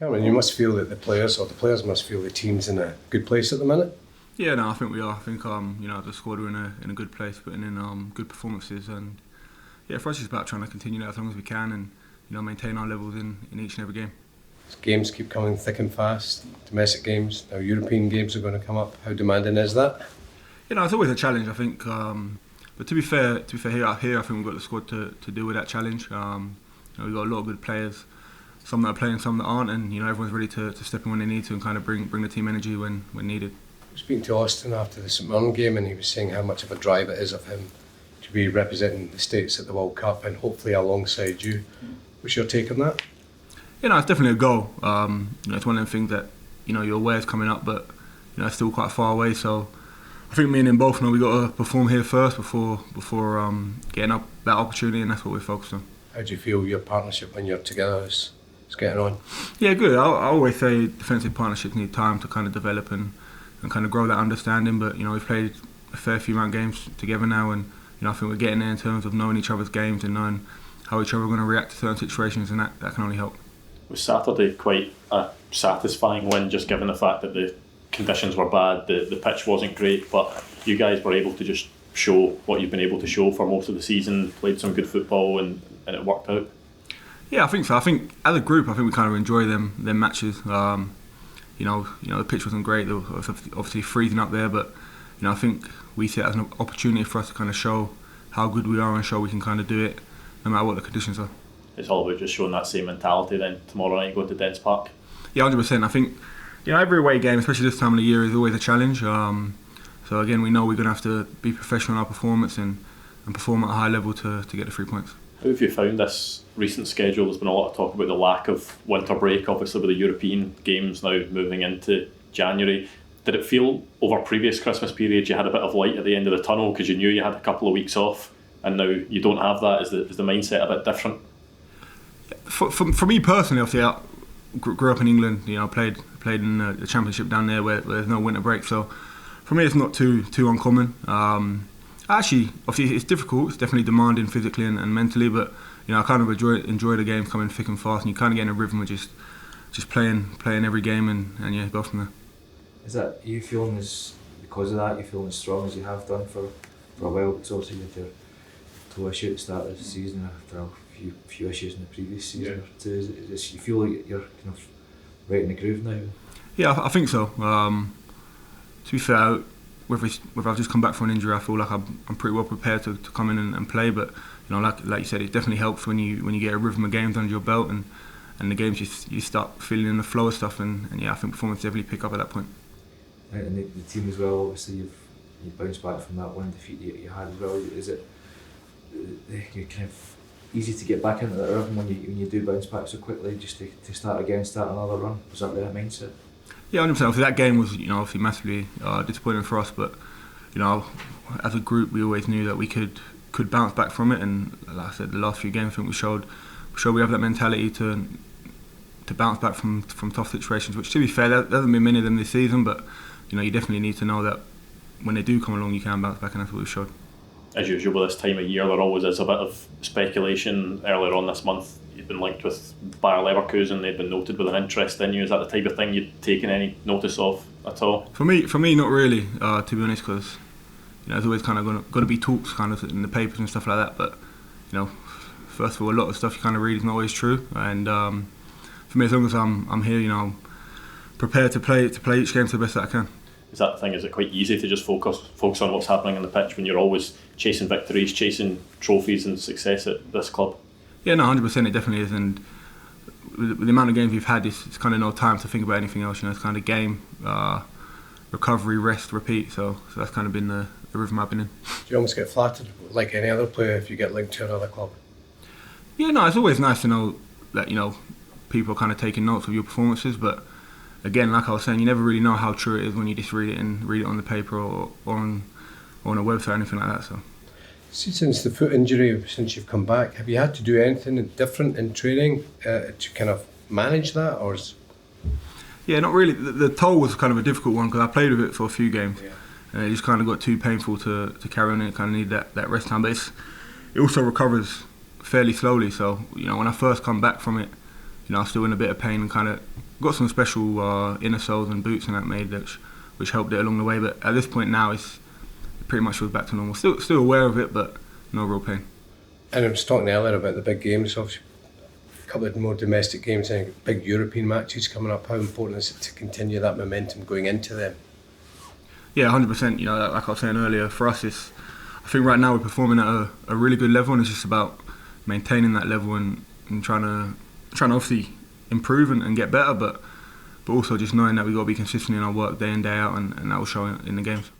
Cameron, you must feel that the players must feel the team's in a good place at the minute. Yeah, no, I think we are. I think the squad are in a good place, putting in good performances, and yeah, for us it's about trying to continue that as long as we can, and maintain our levels in each and every game. Games keep coming thick and fast. Domestic games, now European games are going to come up. How demanding is that? It's always a challenge, I think. But to be fair, here I think we've got the squad to deal with that challenge. We've got a lot of good players, some that are playing, some that aren't, and everyone's ready to step in when they need to and kind of bring the team energy when needed. I was speaking to Austin after the St Mirren game, and he was saying how much of a drive it is of him to be representing the States at the World Cup and hopefully alongside you. What's your take on that? It's definitely a goal. It's one of them things that you're aware is coming up, but it's still quite far away. So I think me and him both know we got to perform here first before getting up that opportunity, and that's what we're focused on. How do you feel your partnership when you're together is getting on? Yeah, good. I always say defensive partnerships need time to kind of develop and kind of grow that understanding. But we've played a fair few amount of games together now, and I think we're getting there in terms of knowing each other's games and knowing how each other are going to react to certain situations, and that can only help. Was Saturday quite a satisfying win, just given the fact that the conditions were bad, the pitch wasn't great, but you guys were able to just show what you've been able to show for most of the season, played some good football, and it worked out? Yeah, I think so. I think as a group, we kind of enjoy them matches. The pitch wasn't great. There was obviously freezing up there, but I think we see it as an opportunity for us to kind of show how good we are and show we can kind of do it no matter what the conditions are. It's all about just showing that same mentality then tomorrow night you go to Dens Park. Yeah, 100%. I think every away game, especially this time of the year, is always a challenge. So again, we know we're going to have to be professional in our performance and perform at a high level to get the 3 points. How have you found this recent schedule? There's been a lot of talk about the lack of winter break, obviously with the European games now moving into January. Did it feel over previous Christmas periods you had a bit of light at the end of the tunnel because you knew you had a couple of weeks off, and now you don't have that? Is the mindset a bit different? For me personally, obviously I grew up in England. Played in the Championship down there where there's no winter break. So for me, it's not too uncommon. Actually, obviously it's difficult. It's definitely demanding physically and mentally. But I kind of enjoy the games coming thick and fast, and you kind of get in a rhythm of just playing every game and go from there. Is that you feeling because of that? You feeling as strong as you have done for a while? Because obviously with your toe issue at the start of the season after a few issues in the previous season or two, is you feel like you're kind of right in the groove now? Yeah, I think so. To be fair, whether I've just come back from an injury, I feel like I'm pretty well prepared to come in and play. But like you said, it definitely helps when you get a rhythm of games under your belt and the games you start feeling in the flow of stuff. And I think performance definitely pick up at that point. Right, and the team as well. Obviously, you bounced back from that one defeat you had as well. Is it you're kind of easy to get back into that rhythm when you do bounce back so quickly, just to start another run? Was that the mindset? Yeah, 100%. Obviously, that game was obviously massively disappointing for us, but as a group we always knew that we could bounce back from it, and like I said, the last few games I think we showed we have that mentality to bounce back from tough situations, which to be fair there hasn't been many of them this season, but you definitely need to know that when they do come along you can bounce back, and that's what we've showed. As usual this time of year there always is a bit of speculation. Earlier on this month you've been linked with Bayer Leverkusen. They've been noted with an interest in you. Is that the type of thing you've taken any notice of at all? For me not really, to be honest, because there's always kind of going to be talks kind of in the papers and stuff like that, but first of all, a lot of stuff you kind of read is not always true, and for me, as long as I'm here, prepared to play each game to the best that I can. Is that the thing? Is it quite easy to just focus on what's happening on the pitch when you're always chasing victories, chasing trophies and success at this club? Yeah, no, 100%. It definitely is, and with the amount of games we've had, it's kind of no time to think about anything else. It's kind of game, recovery, rest, repeat. So that's kind of been the rhythm I've been in. Do you almost get flattered like any other player if you get linked to another club? Yeah, no, it's always nice to know that people are kind of taking notes of your performances, but again, like I was saying, you never really know how true it is when you just read it on the paper or on a website or anything like that. So, see, since the foot injury, since you've come back, have you had to do anything different in training to kind of manage that, or? Yeah, not really. The toe was kind of a difficult one because I played with it for a few games, and it just kind of got too painful to carry on, and it kind of needed that rest time. But it also recovers fairly slowly. So when I first come back from it, I was still in a bit of pain and kind of got some special inner soles and boots and that made, which helped it along the way. But at this point now, it's pretty much was back to normal. Still aware of it, but no real pain. And I was talking earlier about the big games, obviously a couple of more domestic games and big European matches coming up. How important is it to continue that momentum going into them? Yeah, 100%. You know, like I was saying earlier, for us, I think right now we're performing at a really good level, and it's just about maintaining that level and trying to obviously improve and get better, but also just knowing that we've got to be consistent in our work day in, day out, and that will show in the games.